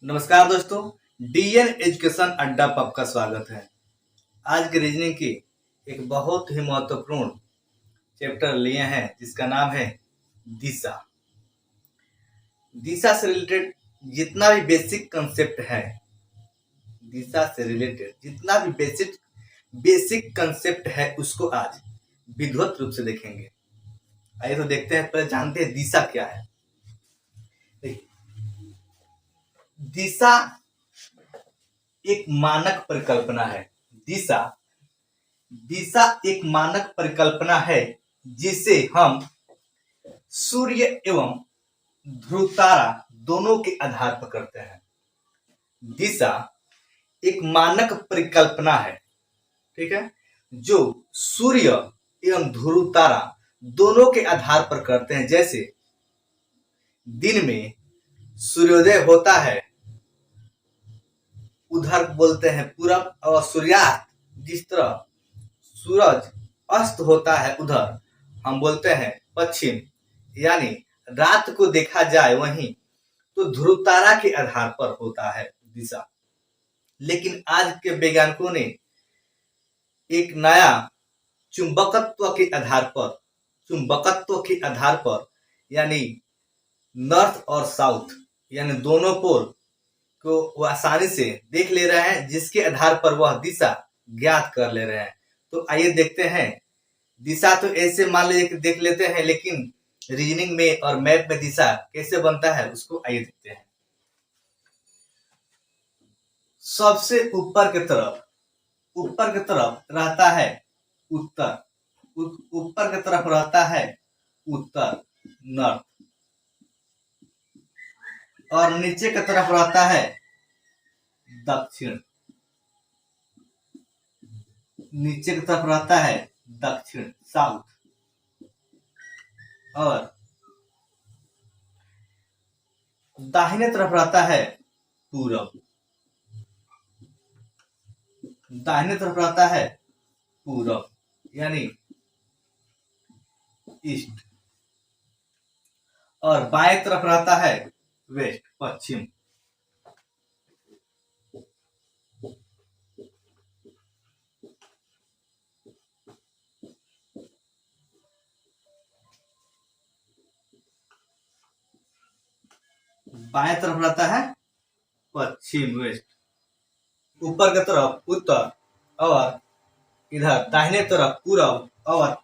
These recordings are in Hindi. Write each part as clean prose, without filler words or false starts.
नमस्कार दोस्तों, डीएन एजुकेशन अड्डा पर आपका स्वागत है। आज के रीजनिंग की एक बहुत ही महत्वपूर्ण चैप्टर लिए हैं जिसका नाम है दिशा। दिशा से रिलेटेड जितना भी बेसिक कंसेप्ट है, दिशा से रिलेटेड जितना भी बेसिक कंसेप्ट है उसको आज विधिवत रूप से देखेंगे। आइए तो देखते हैं, पहले जानते हैं दिशा क्या है। दिशा एक मानक परिकल्पना है। दिशा दिशा एक मानक परिकल्पना है जिसे हम सूर्य एवं ध्रुव तारा दोनों के आधार पर करते हैं। दिशा एक मानक परिकल्पना है, ठीक है, जो सूर्य एवं ध्रुव तारा दोनों के आधार पर करते हैं। जैसे दिन में सूर्योदय होता है, उधर बोलते हैं पूरब, और सूर्यास्त जिस तरह सूरज अस्त होता है उधर हम बोलते हैं पश्चिम। यानी रात को देखा जाए वहीं तो ध्रुव तारा के आधार पर होता है दिशा। लेकिन आज के वैज्ञानिकों ने एक नया चुंबकत्व के आधार पर यानी नॉर्थ और साउथ यानी दोनों पोल को वो आसानी से देख ले रहे हैं, जिसके आधार पर वह दिशा ज्ञात कर ले रहे हैं। तो आइए देखते हैं। दिशा तो ऐसे मान लीजिए कि देख लेते हैं, लेकिन रीजनिंग में और मैप में दिशा कैसे बनता है उसको आइए देखते हैं। सबसे ऊपर की तरफ रहता है उत्तर, ऊपर की तरफ रहता है उत्तर नॉर्थ, और नीचे की तरफ रहता है दक्षिण, नीचे की तरफ रहता है दक्षिण साउथ, और दाहिने तरफ रहता है पूरब, दाहिने तरफ रहता है पूरब यानी ईस्ट, और बाएं तरफ रहता है वेस्ट पश्चिम। बाएं तरफ रहता है पश्चिम वेस्ट, ऊपर की तरफ उत्तर, और इधर दाहिने तरफ पूरब, और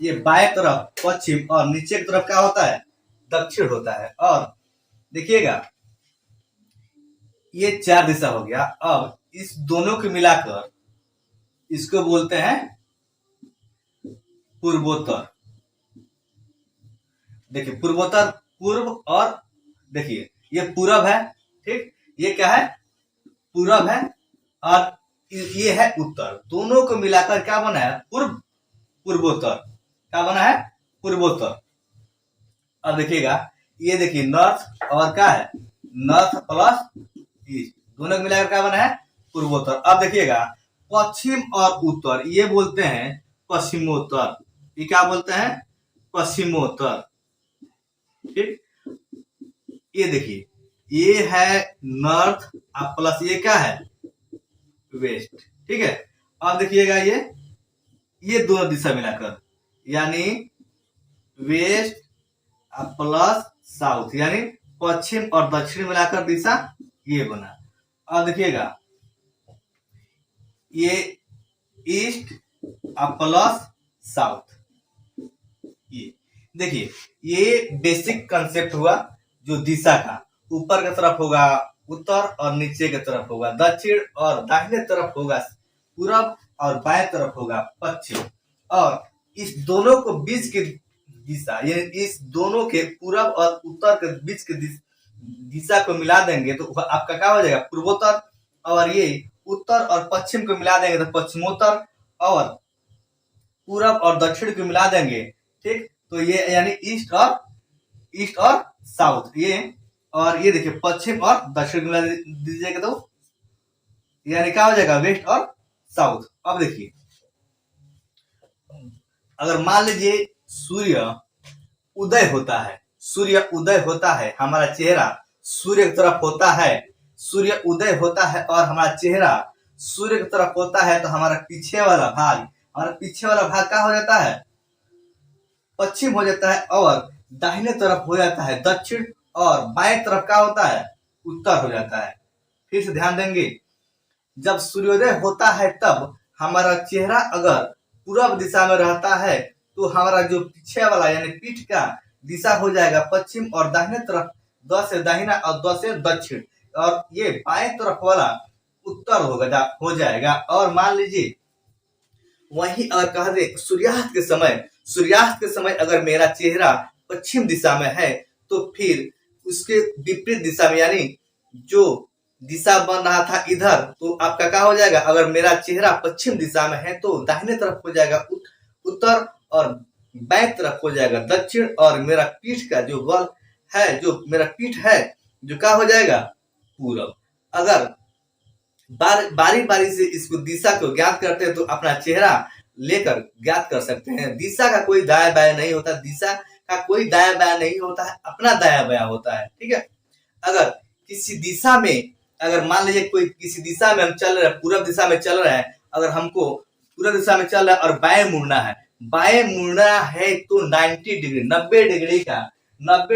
ये बाएं तरफ पश्चिम, और नीचे की तरफ क्या होता है दक्षिण होता है। और देखिएगा ये चार दिशा हो गया। अब इस दोनों को मिलाकर इसको बोलते हैं पूर्वोत्तर। देखिए पूर्वोत्तर, पूर्व, और देखिए ये पूरब है, ठीक, ये क्या है पूरब है, और ये है उत्तर। दोनों को मिलाकर क्या बना है पूर्वोत्तर। क्या बना है पूर्वोत्तर। अब देखिएगा ये देखिए नॉर्थ, और क्या है नॉर्थ प्लस ईस्ट, दोनों को मिलाकर क्या बना है पूर्वोत्तर। अब देखिएगा पश्चिम और उत्तर ये बोलते हैं पश्चिमोत्तर, ये क्या बोलते हैं पश्चिमोत्तर, ठीक। ये देखिए ये है नॉर्थ प्लस ये क्या है वेस्ट, ठीक है। अब देखिएगा ये दोनों दिशा मिलाकर यानी वेस्ट प्लस साउथ यानी पश्चिम और दक्षिण मिलाकर दिशा ये बना। अब देखिएगा ये ईस्ट प्लस साउथ, ये देखिए ये बेसिक कंसेप्ट हुआ जो दिशा का। ऊपर की तरफ होगा उत्तर और नीचे की तरफ होगा दक्षिण, और दाहिने तरफ होगा पूरब और बाएं तरफ होगा पश्चिम। और इस दोनों को बीच की दिशा यानी इस दोनों के पूरब और उत्तर के बीच की दिशा को मिला देंगे तो आपका क्या हो जाएगा पूर्वोत्तर, और ये उत्तर और पश्चिम को मिला देंगे तो पश्चिमोत्तर, और पूरब और दक्षिण को मिला देंगे, ठीक, तो ये यानी ईस्ट और साउथ ये, और ये देखिए पश्चिम और दक्षिण मिला दीजिएगा तो यानी क्या हो जाएगा वेस्ट और साउथ। अब देखिए अगर मान लीजिए सूर्य उदय होता है, हमारा चेहरा सूर्य की तरफ होता है, सूर्य उदय होता है और हमारा चेहरा सूर्य की तरफ होता है, तो हमारा पीछे वाला भाग क्या हो जाता है, पश्चिम हो जाता है, और दाहिने तरफ हो जाता है दक्षिण, और बाएं तरफ क्या होता है, उत्तर हो जाता है। फिर से ध्यान देंगे, जब सूर्योदय होता है तब हमारा चेहरा अगर पूर्व दिशा में रहता है तो हमारा जो पीछे वाला यानी पीठ का दिशा हो जाएगा पश्चिम, और दाहिने तरफ द से दाहिना और द से दक्षिण, और ये बाएं तरफ वाला उत्तर हो जाएगा। और मान लीजिए वहीं अगर कह दे सूर्यास्त के समय अगर मेरा चेहरा पश्चिम दिशा में है, तो फिर उसके विपरीत दिशा में यानी जो दिशा बन रहा था इधर, तो आपका क्या हो जाएगा, अगर मेरा चेहरा पश्चिम दिशा में है तो दाहिने तरफ हो जाएगा उत्तर, और बाएं तरफ हो जाएगा दक्षिण, और मेरा पीठ का जो बल है, जो मेरा पीठ है, जो क्या हो जाएगा, पूरब। अगर बारी बारी से इसको दिशा को ज्ञात करते हैं तो अपना चेहरा लेकर ज्ञात कर सकते हैं। दिशा का कोई दाया बाया नहीं होता, दिशा का कोई दाया बाया नहीं होता है, अपना दाया बाया होता है। ठीक है, अगर किसी दिशा में, अगर मान लीजिए कोई किसी दिशा में हम चल रहे हैं, पूर्व दिशा में चल रहे हैं, अगर हमको पूर्व दिशा में चल रहा है और बाएं मुड़ना है तो 90 डिग्री 90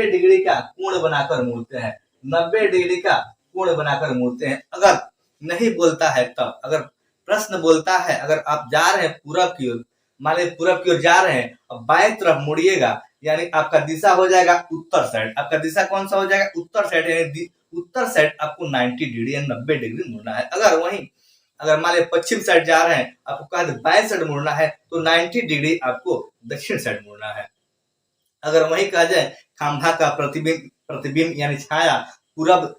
डिग्री का कोण बनाकर मुड़ते हैं, 90 डिग्री का कोण बनाकर मुड़ते हैं। अगर नहीं बोलता है तब, अगर प्रश्न बोलता है, अगर आप जा रहे हैं पूरब की ओर, मान लीजिए पूरब की ओर जा रहे हैं, अब बाएं तरफ मुड़िएगा, यानी आपका दिशा हो जाएगा उत्तर साइड। आपका दिशा कौन सा हो जाएगा, उत्तर साइड, यानी उत्तर साइड आपको 90 डिग्री या 90 डिग्री मुड़ना है। अगर मान लीजिए पश्चिम साइड जा रहे हैं, आपको कहा बाएं साइड मुड़ना है, तो 90 डिग्री आपको दक्षिण साइड मुड़ना है। अगर वही कहा जाए खंभा का प्रतिबिंब यानी छाया पूरब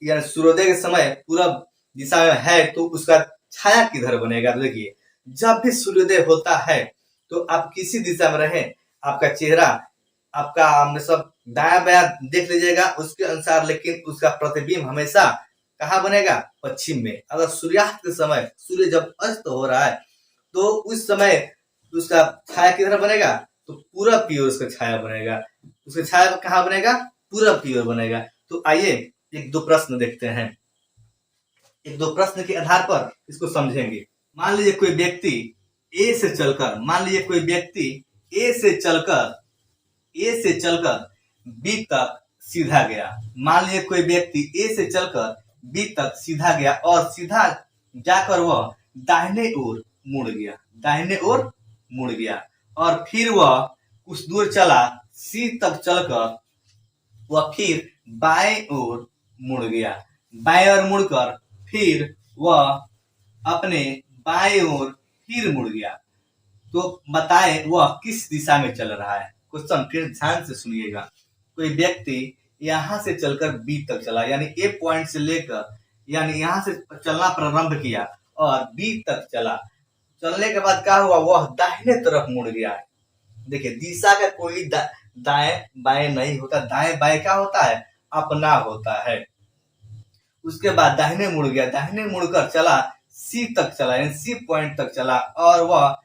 यानी सूर्योदय के समय पूरब दिशा में है, तो उसका छाया किधर बनेगा। तो देखिए, जब भी सूर्योदय होता है तो आप किसी दिशा में रहे, आपका चेहरा आपका सब दाया बाया देख लीजिएगा उसके अनुसार, लेकिन उसका प्रतिबिंब हमेशा कहाँ बनेगा, पश्चिम में। अगर सूर्यास्त के समय सूर्य जब अस्त हो रहा है तो उस समय उसका छाया किधर बनेगा, तो पूरब की ओर उसका छाया बनेगा, उसका छाया कहाँ बनेगा, पूरब की ओर बनेगा। तो आइए एक दो प्रश्न देखते हैं, एक दो प्रश्न के आधार पर इसको समझेंगे। मान लीजिए कोई व्यक्ति ए से चलकर बी तक सीधा गया। मान लीजिए कोई व्यक्ति ए से चलकर बी तक सीधा गया और सीधा जाकर वह दाहिने ओर मुड़ गया, और फिर वह कुछ दूर चला, सी तक चलकर वह फिर बाएं ओर मुड़ गया, बाएं ओर मुड़कर फिर वह अपने बाएं ओर फिर मुड़ गया। तो बताएं वह किस दिशा में चल रहा है। क्वेश्चन फिर ध्यान से सुनिएगा। कोई व्यक्ति यहां से चलकर बी तक चला, यानी ए पॉइंट से लेकर, यानी यहां से चलना प्रारंभ किया और बी तक चला। चलने के बाद क्या हुआ, वह दाहिने तरफ मुड़ गया। देखिए, दिशा का कोई दाएं बाएं नहीं होता, दाएं बाएं क्या होता है, अपना होता है। उसके बाद दाहिने मुड़ गया, दाहिने मुड़कर चला, सी तक चला, यानी सी पॉइंट तक चला, और वह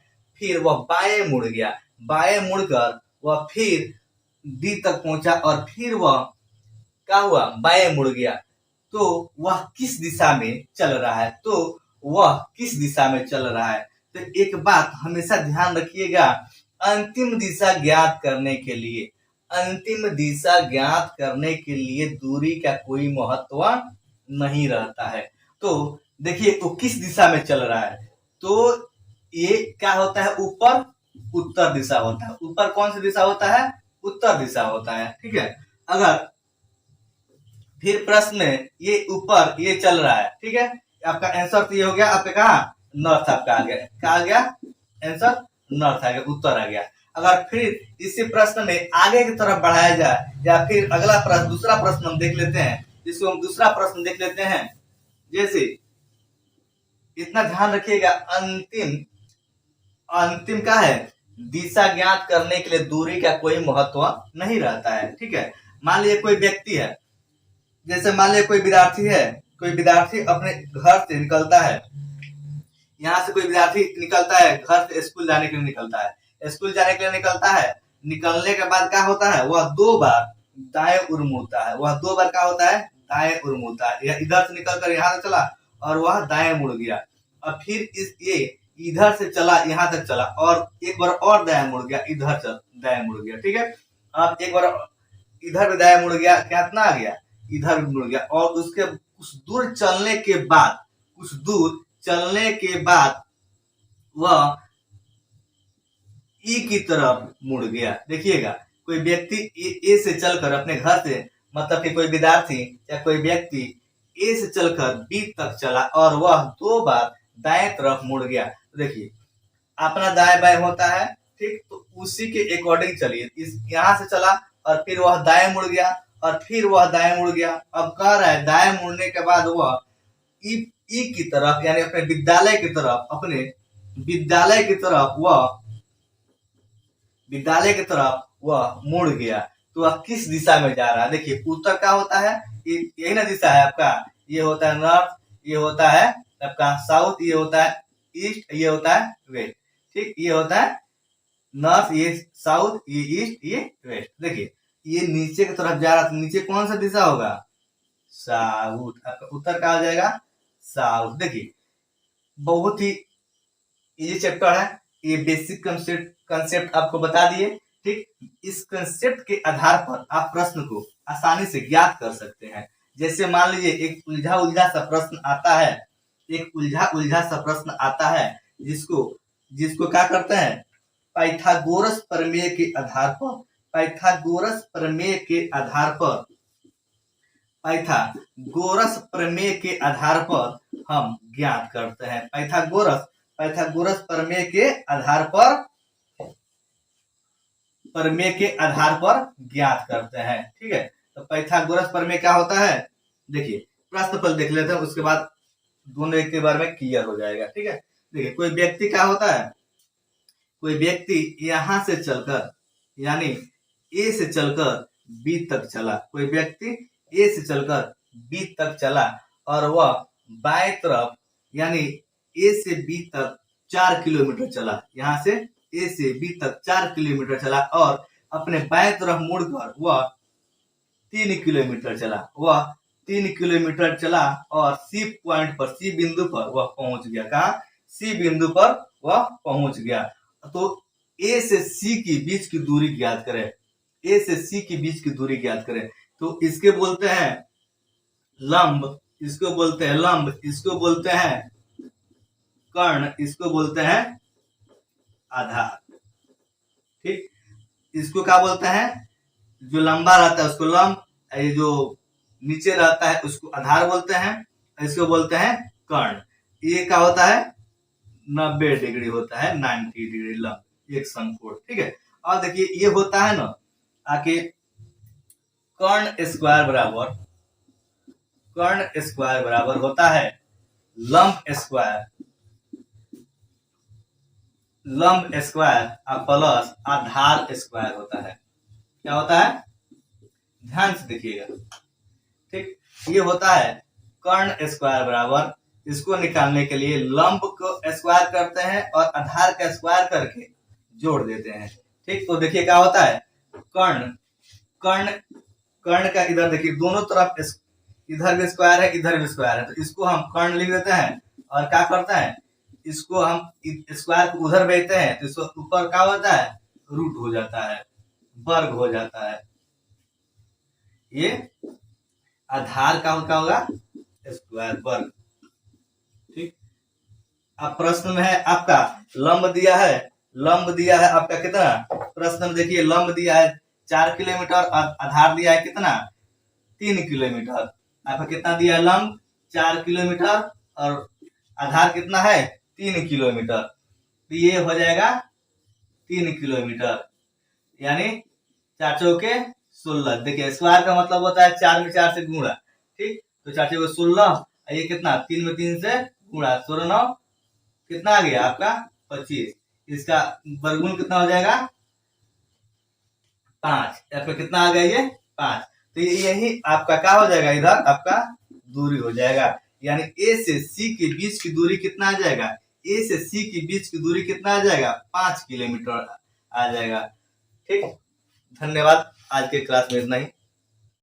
बाएं मुड़ गया, बाएं मुड़कर वह फिर डी तक पहुंचा, और फिर वह क्या हुआ, बाएं मुड़ गया। तो वह किस दिशा में चल रहा है, तो एक बात हमेशा ध्यान रखिएगा, अंतिम दिशा ज्ञात करने के लिए दूरी का कोई महत्व नहीं रहता है। तो देखिए, वो किस दिशा में चल रहा है, तो ये क्या होता है, ऊपर उत्तर दिशा होता है। ऊपर कौन सी दिशा होता है, उत्तर दिशा होता है। ठीक है, अगर फिर प्रश्न में ये ऊपर ये चल रहा है, ठीक है, आपका आंसर तो ये हो गया, आपका कहा नॉर्थ, आपका आ गया आंसर नॉर्थ आ गया, उत्तर आ गया। अगर फिर इसी प्रश्न में आगे की तरफ बढ़ाया जाए, या फिर अगला प्रश्न दूसरा प्रश्न हम देख लेते हैं, जिसको हम दूसरा प्रश्न देख लेते हैं। जैसे इतना ध्यान रखिएगा, अंतिम क्या है, दिशा ज्ञात करने के लिए दूरी का कोई महत्व नहीं रहता है। ठीक है, मान लीजिए कोई व्यक्ति है, जैसे मान लीजिए कोई विद्यार्थी अपने घर से निकलता है, यहाँ से कोई विद्यार्थी निकलता है घर से स्कूल जाने के लिए निकलता है, निकलने के बाद क्या होता है, वह 2 बार दाएं ओर मुड़ता है, दाएं और मुड़ता है। यह इधर से निकल कर यहाँ तक चला और वह दाएं मुड़ गया। और फिर ये इधर से चला यहाँ तक चला और एक बार और दाएं मुड़ गया, इधर चल दाएं मुड़ गया। ठीक है, अब एक बार इधर भी दाएं मुड़ गया, कितना आ गया, इधर भी मुड़ गया। और उसके कुछ दूर चलने के बाद वह ई की तरफ मुड़ गया। देखिएगा, कोई व्यक्ति ए से चलकर अपने घर से, मतलब कि कोई विद्यार्थी या कोई व्यक्ति ए से चलकर बी तक चला और वह 2 बार दाएं तरफ मुड़ गया। देखिए, अपना दाएं बाएं होता है, ठीक, तो उसी के अकॉर्डिंग चलिए। इस यहाँ से चला और फिर वह दाएं मुड़ गया और फिर वह दाएं मुड़ गया। अब कह रहा है दाएं मुड़ने के बाद वह ई की तरफ, यानी अपने विद्यालय की तरफ वह मुड़ गया। तो वह किस दिशा में जा रहा है? देखिए, उत्तर क्या होता है, यही ना दिशा है आपका, ये होता है नॉर्थ, ये होता है आपका साउथ, ये होता है ईस्ट, ये होता है वेस्ट। ठीक, ये होता है नॉर्थ, ये साउथ, ये ईस्ट, ये वेस्ट। देखिए, ये नीचे की तरफ जा रहा है, तो नीचे कौन सा दिशा होगा? साउथ। आपका उत्तर क्या हो जाएगा? साउथ। देखिए, बहुत ही इजी चैप्टर है, ये बेसिक कंसेप्ट आपको बता दिए। ठीक, इस कंसेप्ट के आधार पर आप प्रश्न को आसानी से ज्ञात कर सकते हैं। जैसे मान लीजिए एक उलझा सा प्रश्न आता है, जिसको क्या करते हैं, पाइथागोरस प्रमेय के आधार पर हम ज्ञात करते हैं। पाइथागोरस प्रमेय के आधार पर ज्ञात करते हैं। ठीक है, तो पाइथागोरस प्रमेय क्या होता है? देखिए, प्रश्न पहले देख लेते हैं, उसके बाद दोनों के बारे में क्लियर हो जाएगा। ठीक है, देखिए, कोई व्यक्ति क्या होता है, कोई व्यक्ति यहां से चलकर, यानी ए से चलकर बी तक चला, कोई व्यक्ति ए से चलकर बी तक चला और वह बाएं तरफ, यानी ए से बी तक 4 किलोमीटर चला, यहां से ए से बी तक 4 किलोमीटर चला और अपने बाएं तरफ मुड़कर वह 3 किलोमीटर चला और सी बिंदु पर वह पहुंच गया। कहा? सी बिंदु पर वह पहुंच गया। तो ए से सी की बीच की दूरी ज्ञात करें। तो इसके बोलते हैं लंब, इसको बोलते हैं कर्ण, इसको बोलते हैं आधार। ठीक, इसको क्या बोलते हैं? जो लंबा रहता है उसको लंब, ये जो नीचे रहता है उसको आधार बोलते हैं, इसको बोलते हैं कर्ण। ये क्या होता है? 90 डिग्री होता है, 90 डिग्री लंब, एक समकोण। ठीक है, और देखिए, ये होता है ना आके कर्ण स्क्वायर बराबर होता है लंब स्क्वायर प्लस आधार स्क्वायर होता है। क्या होता है? ध्यान से देखिएगा। ठीक, ये होता है कर्ण स्क्वायर बराबर, इसको निकालने के लिए लंब को स्क्वायर करते हैं और आधार का स्क्वायर करके जोड़ देते हैं। ठीक, तो देखिए क्या होता है, कर्ण का इधर देखिए, दोनों तरफ इधर भी स्क्वायर है, इधर भी स्क्वायर है, तो इसको हम कर्ण लिख देते हैं और क्या करते हैं, इसको हम स्क्वायर को उधर भेजते हैं तो इसको ऊपर क्या होता है, रूट हो जाता है, वर्ग हो जाता है। ये आधार का होगा स्क्वायर वर्ग। ठीक, अब प्रश्न में है आपका लंब दिया है आपका कितना, प्रश्न में देखिए लंब दिया है 4 किलोमीटर और आधार दिया है कितना, 3 किलोमीटर। आपका कितना दिया है, लंब 4 किलोमीटर और आधार कितना है, 3 किलोमीटर। तो ये हो जाएगा 3 किलोमीटर, यानी 4 चौके 16। देखिए, स्क्वायर का मतलब होता है 4 में 4 से गुणा। ठीक, तो 4 चौके 16, ये कितना, 3 में 3 से गुणा, 16 9 कितना आ गया आपका 25। इसका वर्गमूल कितना हो जाएगा, 5। या फिर कितना आ गया, ये 5। तो यही आपका क्या हो जाएगा, इधर आपका दूरी हो जाएगा, यानी ए से सी के बीच की दूरी कितना आ जाएगा, ए से सी की बीच की दूरी कितना आ जाएगा, 5 किलोमीटर आ जाएगा। ठीक, धन्यवाद। आज के क्लास में इतना ही।